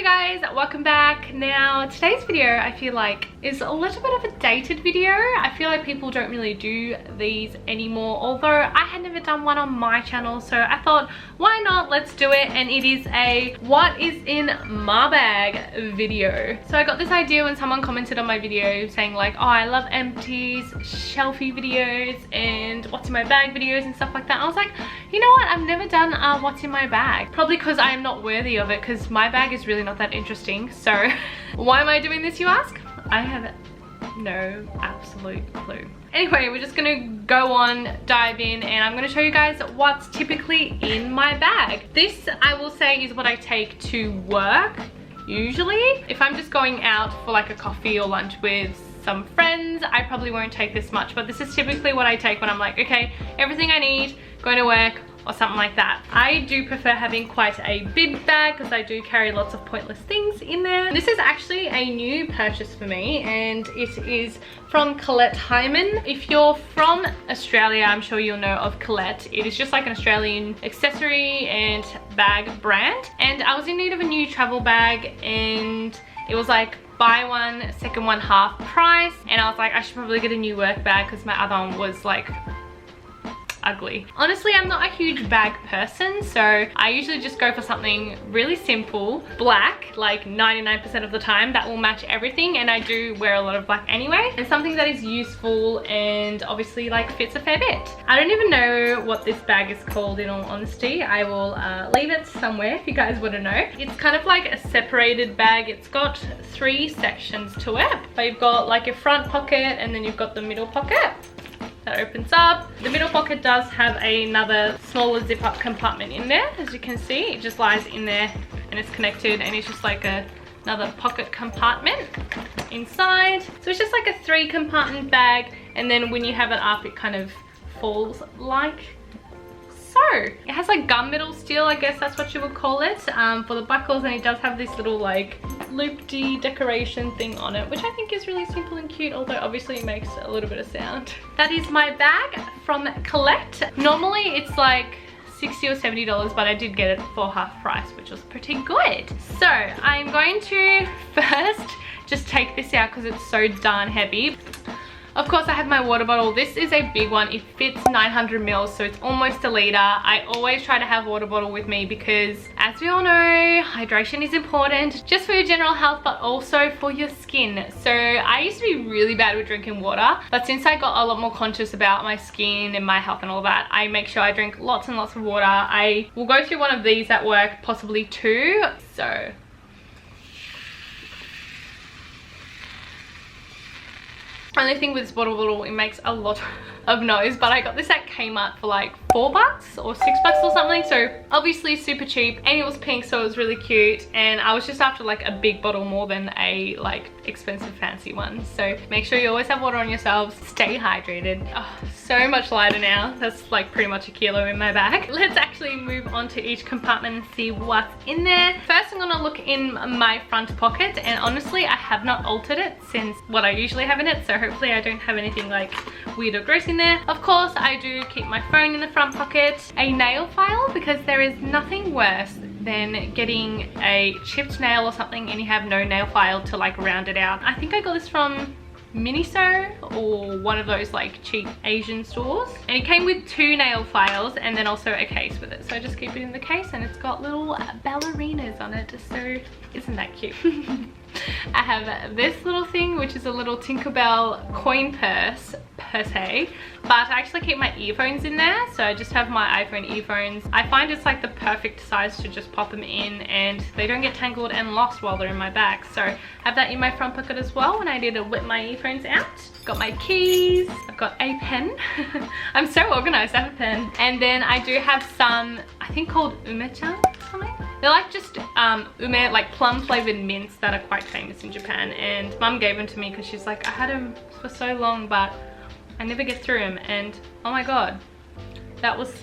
you guys, welcome back. Now today's video I feel like is a little bit of a dated video. I feel like people don't really do these anymore, although I had never done one on my channel, so I thought why not, let's do it. And it is a what is in my bag video. So I got this idea when someone commented on my video saying like, oh, I love empties, shelfie videos and what's in my bag videos and stuff like that. I was like, you know what, I've never done what's in my bag, probably because I am not worthy of it, because my bag is really not that interesting. So why am I doing this, you ask? I have no absolute clue. Anyway, we're just gonna go on, dive in, and I'm gonna show you guys what's typically in my bag. This, I will say, is what I take to work usually. If I'm just going out for like a coffee or lunch with some friends, I probably won't take this much, but this is typically what I take when I'm like, okay, everything I need, going to work, or something like that. I do prefer having quite a big bag because I do carry lots of pointless things in there. This is actually a new purchase for me, and it is from Colette Hayman. If you're from Australia, I'm sure you'll know of Colette. It is just like an Australian accessory and bag brand. And I was in need of a new travel bag, and it was like buy one, second one half price. And I was like, I should probably get a new work bag because my other one was like ugly. Honestly, I'm not a huge bag person, so I usually just go for something really simple, black, like 99% of the time. That will match everything, and I do wear a lot of black anyway, and something that is useful and obviously like fits a fair bit. I don't even know what this bag is called, in all honesty. I will leave it somewhere if you guys want to know. It's kind of like a separated bag. It's got 3 sections to it, but you've got like a front pocket, and then you've got the middle pocket that opens up. The middle pocket does have another smaller zip up compartment in there. As you can see, it just lies in there and it's connected, and it's just like another pocket compartment inside. So it's just like a 3 compartment bag, and then when you have it up, it kind of falls like so. It has like gunmetal steel, I guess that's what you would call it, for the buckles, and it does have this little like loopy decoration thing on it, which I think is really simple and cute, although obviously it makes a little bit of sound. That is my bag from Colette. Normally it's like $60 or $70, but I did get it for half price, which was pretty good. So I'm going to first just take this out because it's so darn heavy. Of course, I have my water bottle. This is a big one. It fits 900 mils, so it's almost a liter. I always try to have water bottle with me because, as we all know, hydration is important, just for your general health, but also for your skin. So I used to be really bad with drinking water, but since I got a lot more conscious about my skin and my health and all that, I make sure I drink lots and lots of water. I will go through one of these at work, possibly 2. So only thing with this water bottle, it makes a lot of noise, but I got this at Kmart for like $4 or $6 or something, so obviously super cheap, and it was pink, so it was really cute, and I was just after like a big bottle more than a like expensive fancy one. So make sure you always have water on yourselves, stay hydrated. Oh, so much lighter now. That's like pretty much a kilo in my bag. Let's actually move on to each compartment and see what's in there. First, I'm gonna look in my front pocket, and honestly I have not altered it since what I usually have in it, so hopefully I don't have anything like weird or gross in there. Of course, I do keep my phone in the front pocket, a nail file, because there is nothing worse than getting a chipped nail or something and you have no nail file to like round it out. I think I got this from Miniso or one of those like cheap Asian stores, and it came with 2 nail files and then also a case with it, so I just keep it in the case, and it's got little ballerinas on it, so isn't that cute? I have this little thing, which is a little Tinkerbell coin purse per se, but I actually keep my earphones in there, so I just have my iPhone earphones. I find it's like the perfect size to just pop them in, and they don't get tangled and lost while they're in my bag, so I have that in my front pocket as well when I need to whip my earphones out. Got my keys, I've got a pen. I'm so organized, I have a pen. And then I do have some, I think called umechan or something. They're like just ume, like plum flavored mints that are quite famous in Japan, and mum gave them to me because she's like, I had them for so long but I never get through them, and oh my god, that was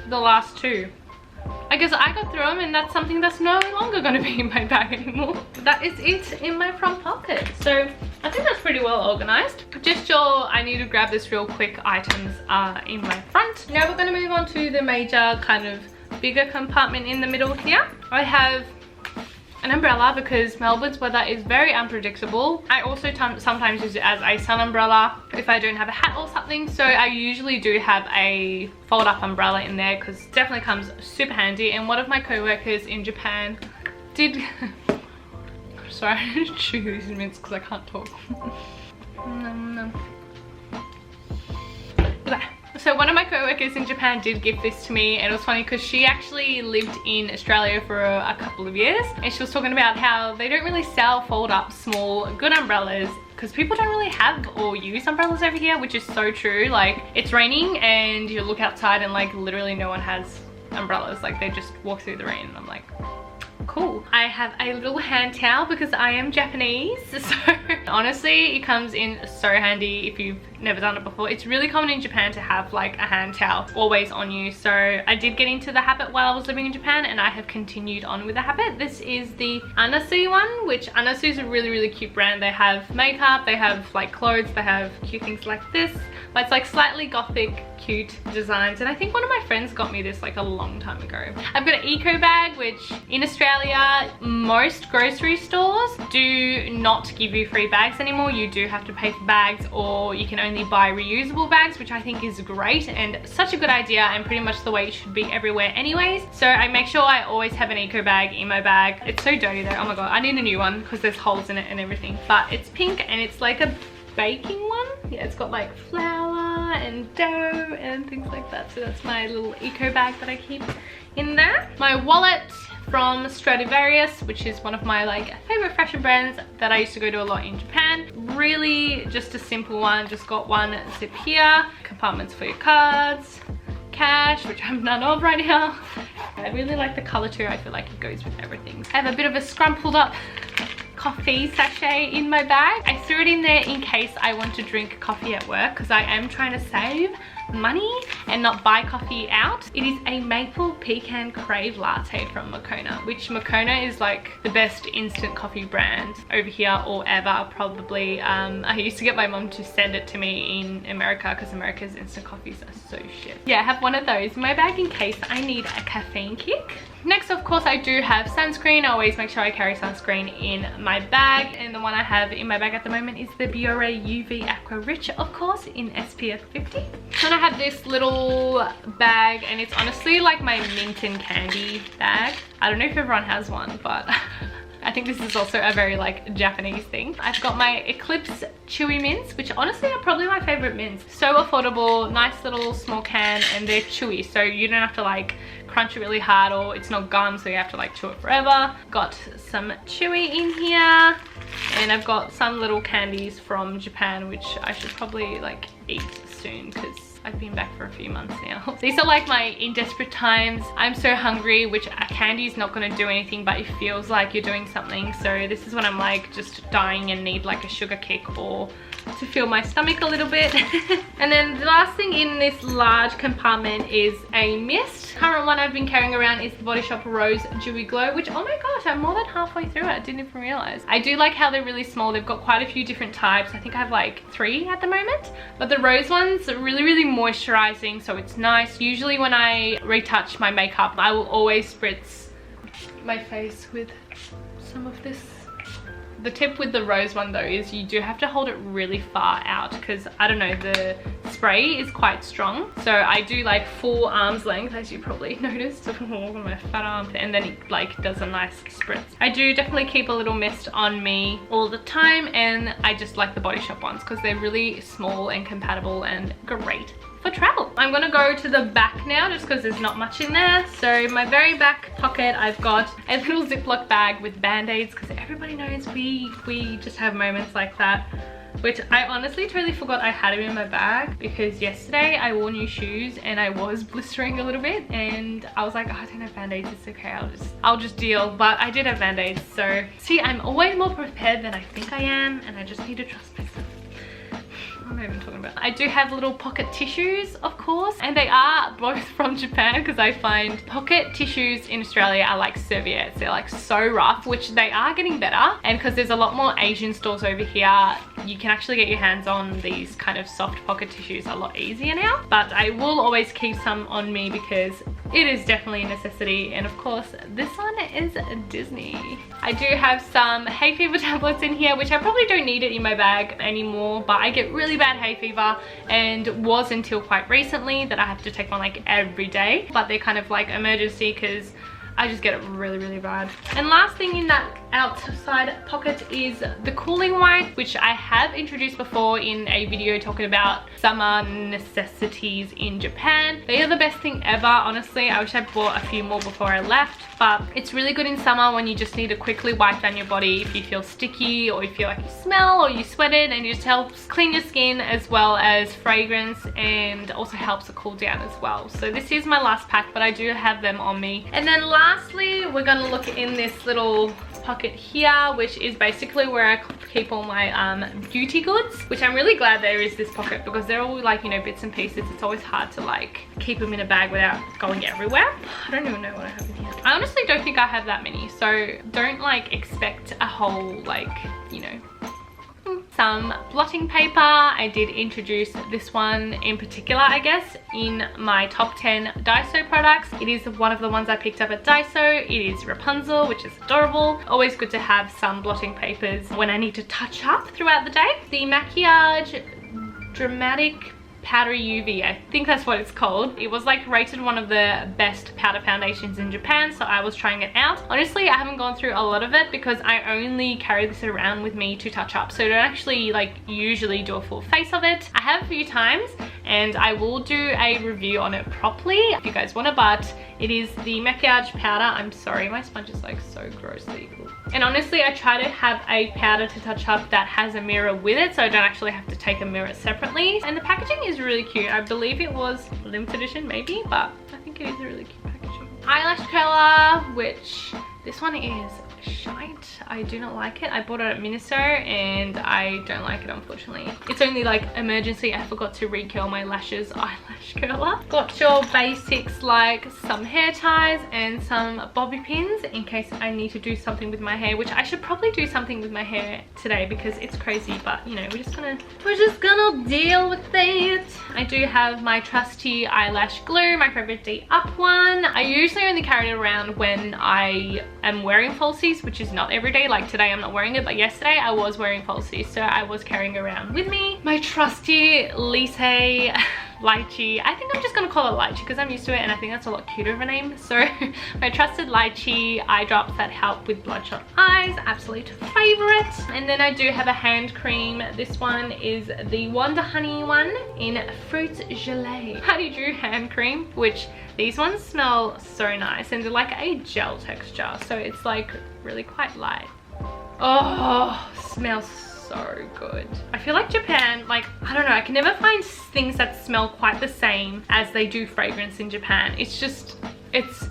the last 2. I guess I got through them, and that's something that's no longer going to be in my bag anymore. That is it in my front pocket, so I think that's pretty well organized. Just your, I need to grab this real quick items in my front. Now we're going to move on to the major kind of bigger compartment in the middle here. I have an umbrella because Melbourne's weather is very unpredictable. I also sometimes use it as a sun umbrella if I don't have a hat or something. So I usually do have a fold up umbrella in there because it definitely comes super handy. And one of my co-workers in Japan did... Sorry, I need to chew these mints because I can't talk. So one of my co-workers in Japan did give this to me, and it was funny because she actually lived in Australia for a couple of years, and she was talking about how they don't really sell fold up small good umbrellas because people don't really have or use umbrellas over here, which is so true. Like, it's raining and you look outside and like literally no one has umbrellas. Like, they just walk through the rain, and I'm like, cool. I have a little hand towel because I am Japanese, so honestly it comes in so handy if you've never done it before. It's really common in Japan to have like a hand towel always on you, so I did get into the habit while I was living in Japan, and I have continued on with the habit. This is the Anasu one, which Anasu is a really cute brand. They have makeup, they have like clothes, they have cute things like this, but it's like slightly gothic cute designs, and I think one of my friends got me this like a long time ago. I've got an eco bag, which in Australia most grocery stores do not give you free bags anymore. You do have to pay for bags, or you can only buy reusable bags, which I think is great and such a good idea, and pretty much the way it should be everywhere anyways. So I make sure I always have an eco bag in my bag. It's so dirty though, oh my god, I need a new one because there's holes in it and everything, but it's pink and it's like a baking one. Yeah, it's got like flour and dough and things like that, so that's my little eco bag that I keep in there. My wallet from Stradivarius, which is one of my like favorite fashion brands that I used to go to a lot in Japan. Really just a simple one, just got one zip here, compartments for your cards, cash, which I have none of right now. I really like the color too. I feel like it goes with everything. I have a bit of a scrumpled up coffee sachet in my bag. I threw it in there in case I want to drink coffee at work because I am trying to save money and not buy coffee out. It is a maple pecan crave latte from Moccona, which Moccona is like the best instant coffee brand over here or ever probably. I used to get my mom to send it to me in America because America's instant coffees are so shit. Yeah, I have one of those in my bag in case I need a caffeine kick. Next, of course, I do have sunscreen. I always make sure I carry sunscreen in my bag, and the one I have in my bag at the moment is the Biore UV Aqua Rich, of course, in SPF 50. Then I have this little bag, and it's honestly like my mint and candy bag. I don't know if everyone has one, but I think this is also a very like Japanese thing. I've got my Eclipse Chewy mints, which honestly are probably my favorite mints. So affordable, nice little small can, and they're chewy, so you don't have to like crunch it really hard, or it's not gum, so you have to like chew it forever. Got some chewy in here, and I've got some little candies from Japan, which I should probably like eat soon because I've been back for a few months now. These are like my in desperate times, I'm so hungry, which a candy is not going to do anything, but it feels like you're doing something. So this is when I'm like just dying and need like a sugar kick or to fill my stomach a little bit. And then the last thing in this large compartment is a mist. Current one I've been carrying around is the Body Shop Rose Dewy Glow, which, oh my gosh, I'm more than halfway through it. I didn't even realize. I do like how they're really small. They've got quite a few different types. I think I have like 3 at the moment, but the rose ones are really moisturizing, so it's nice. Usually when I retouch my makeup, I will always spritz my face with some of this. The tip with the rose one though is you do have to hold it really far out because, I don't know, the spray is quite strong. So I do like full arm's length, as you probably noticed, on my fat arm, and then it like does a nice spritz. I do definitely keep a little mist on me all the time, and I just like the Body Shop ones because they're really small and compatible and great for travel. I'm gonna go to the back now just because there's not much in there. So my very back pocket, I've got a little Ziploc bag with band-aids because everybody knows we just have moments like that, which I honestly totally forgot I had them in my bag because yesterday I wore new shoes and I was blistering a little bit, and I was like, oh, I don't have band-aids, it's okay, I'll just deal. But I did have band-aids, so see, I'm always more prepared than I think I am, and I just need to trust myself. What am I even talking about? I do have little pocket tissues, of course, and they are both from Japan because I find pocket tissues in Australia are like serviettes. They're like so rough, which they are getting better, and because there's a lot more Asian stores over here, you can actually get your hands on these kind of soft pocket tissues a lot easier now. But I will always keep some on me because it is definitely a necessity. And of course, this one is Disney. I do have some hay fever tablets in here, which I probably don't need it in my bag anymore, but I get really bad hay fever, and was until quite recently that I have to take one like every day. But they're kind of like emergency because I just get it really, really bad. And last thing in that outside pocket is the cooling wipes, which I have introduced before in a video talking about summer necessities in Japan. They are the best thing ever, honestly. I wish I bought a few more before I left, but it's really good in summer when you just need to quickly wipe down your body if you feel sticky, or you feel like you smell, or you sweated, and it just helps clean your skin as well as fragrance, and also helps it cool down as well. So this is my last pack, but I do have them on me. And then lastly, we're gonna look in this little pocket here, which is basically where I keep all my beauty goods, which I'm really glad there is this pocket, because they're all like, you know, bits and pieces. It's always hard to like keep them in a bag without going everywhere. I don't even know what I have in here. I honestly don't think I have that many, so don't like expect a whole, like, you know. Some blotting paper. I did introduce this one in particular, I guess, in my top 10 Daiso products. It is one of the ones I picked up at Daiso. It is Rapunzel, which is adorable. Always good to have some blotting papers when I need to touch up throughout the day. The Maquillage Dramatic Powdery UV, I think that's what it's called. It was like rated one of the best powder foundations in Japan, so I was trying it out. Honestly, I haven't gone through a lot of it because I only carry this around with me to touch up, so I don't actually like usually do a full face of it. I have a few times, and I will do a review on it properly if you guys want to, but it is the Maquillage powder. I'm sorry, my sponge is like so grossly. And honestly, I try to have a powder to touch up that has a mirror with it, so I don't actually have to take a mirror separately. And the packaging is really cute. I believe it was limited edition maybe, but I think it is a really cute packaging. Eyelash curler, which this one is shite. I do not like it. I bought it at Miniso and I don't like it, unfortunately. It's only like emergency. I forgot to recurl my lashes eyelash curler. Got your basics like some hair ties and some bobby pins in case I need to do something with my hair, which I should probably do something with my hair today because it's crazy, but you know, we're just gonna deal with it. I do have my trusty eyelash glue, my favorite D Up one. I usually only carry it around when I am wearing falsies, which is not every day. Like today I'm not wearing it, but yesterday I was wearing falsies, so I was carrying around with me my trusty Lycée lychee. I think I'm just gonna call it lychee because I'm used to it and I think that's a lot cuter of a name. So my trusted lychee eye drops that help with bloodshot eyes, absolute favorite. And then I do have a hand cream. This one is the Wonder Honey one in fruit gelée honeydew hand cream, which these ones smell so nice and they're like a gel texture, so it's like really quite light. Oh, smells so good. I feel like Japan, like, I don't know, I can never find things that smell quite the same as they do fragrance in Japan. It's just, it's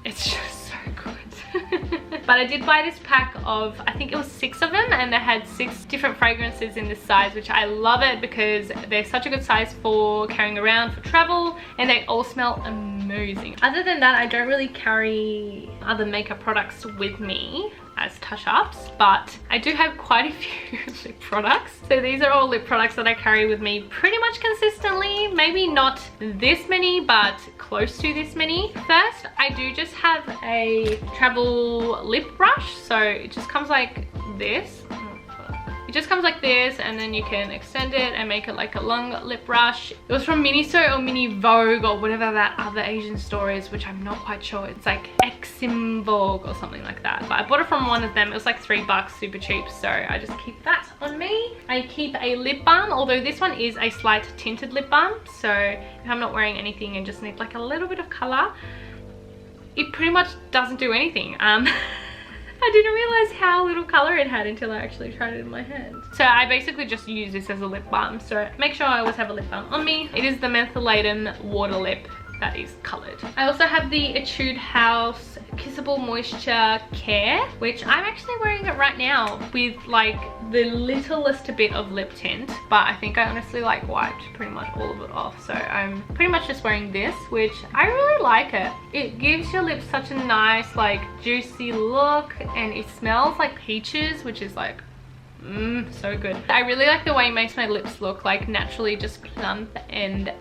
just so good. But I did buy this pack of, I think it was 6 of them, and they had 6 different fragrances in this size, which I love it because they're such a good size for carrying around for travel, and they all smell amazing. Other than that, I don't really carry other makeup products with me as touch-ups, but I do have quite a few lip products. So these are all lip products that I carry with me pretty much consistently. Maybe not this many, but close to this many. First, I do just have a travel lip brush. So it just comes like this. It just comes like this, and then you can extend it and make it like a long lip brush. It was from Miniso or Mini Vogue or whatever that other Asian store is, which I'm not quite sure. It's like Exim Vogue or something like that. But I bought it from one of them. It was like $3, super cheap. So I just keep that on me. I keep a lip balm, although this one is a slight tinted lip balm. So if I'm not wearing anything and just need like a little bit of color, it pretty much doesn't do anything. I didn't realize how little color it had until I actually tried it in my hand. So I basically just use this as a lip balm. So make sure I always have a lip balm on me. It is the Mentholatum Water Lip that is colored. I also have the Etude House Kissable Moisture Care, which I'm actually wearing it right now with like the littlest bit of lip tint, but I think I honestly like wiped pretty much all of it off. So I'm pretty much just wearing this, which I really like it. It gives your lips such a nice like juicy look, and it smells like peaches, which is like so good. I really like the way it makes my lips look like naturally just plump and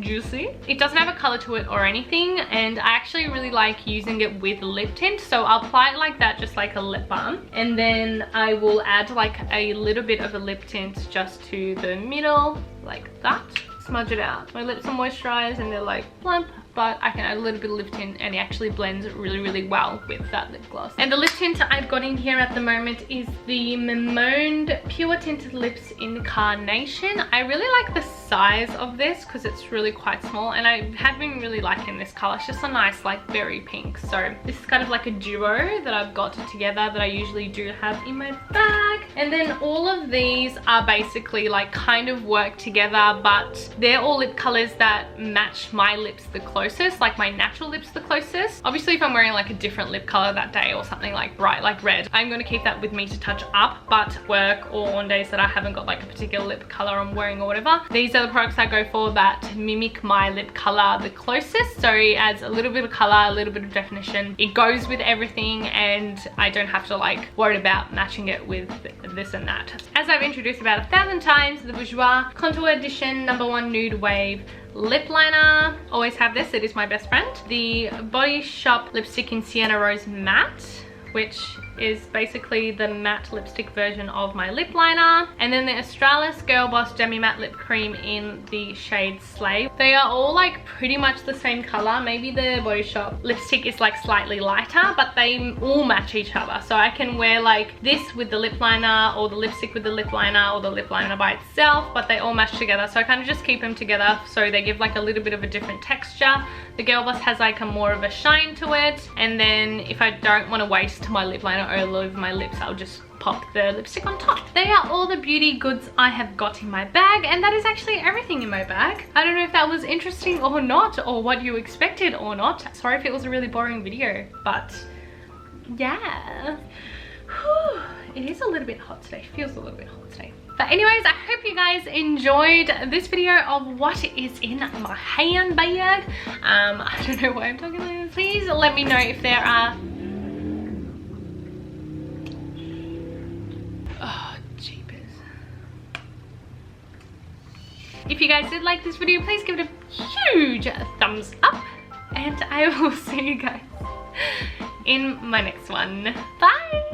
juicy. It doesn't have a color to it or anything, and I actually really like using it with lip tint, so I'll apply it like that, just like a lip balm, and then I will add like a little bit of a lip tint just to the middle like that. Smudge it out. My lips are moisturized and they're like plump, but I can add a little bit of lip tint and it actually blends really well with that lip gloss. And the lip tint I've got in here at the moment is the Mimone Pure Tinted Lips in Carnation. I really like the size of this because it's really quite small, and I have been really liking this color. It's just a nice like berry pink. So this is kind of like a duo that I've got together that I usually do have in my bag. And then all of these are basically like kind of work together, but they're all lip colors that match my lips the closest, like my natural lips the closest. Obviously if I'm wearing like a different lip color that day or something like bright like red, I'm going to keep that with me to touch up, but work or on days that I haven't got like a particular lip color I'm wearing or whatever, these are the products I go for that mimic my lip color the closest. So it adds a little bit of color, a little bit of definition, it goes with everything, and I don't have to like worry about matching it with this and that. As I've introduced about 1,000 times, the Bourjois Contour Edition No. 1 Nude Wave lip liner. Always have this, it is my best friend. The Body Shop lipstick in Sienna Rose Matte, which is basically the matte lipstick version of my lip liner. And then the Australis Girl Boss Demi Matte Lip Cream in the shade Slay. They are all like pretty much the same color. Maybe the Body Shop lipstick is like slightly lighter, but they all match each other. So I can wear like this with the lip liner, or the lipstick with the lip liner, or the lip liner by itself, but they all match together. So I kind of just keep them together so they give like a little bit of a different texture. The Girl Boss has like a more of a shine to it, and then if I don't want to waste my lip liner all over my lips, I'll just pop the lipstick on top. They are all the beauty goods I have got in my bag, and that is actually everything in my bag. I don't know if that was interesting or not, or what you expected or not. Sorry if it was a really boring video, but yeah. Whew. It is a little bit hot today, feels a little bit hot today. But anyways, I hope you guys enjoyed this video of what is in my handbag. I don't know why I'm talking like this. Please let me know if there are... Oh, jeepers. If you guys did like this video, please give it a huge thumbs up. And I will see you guys in my next one. Bye!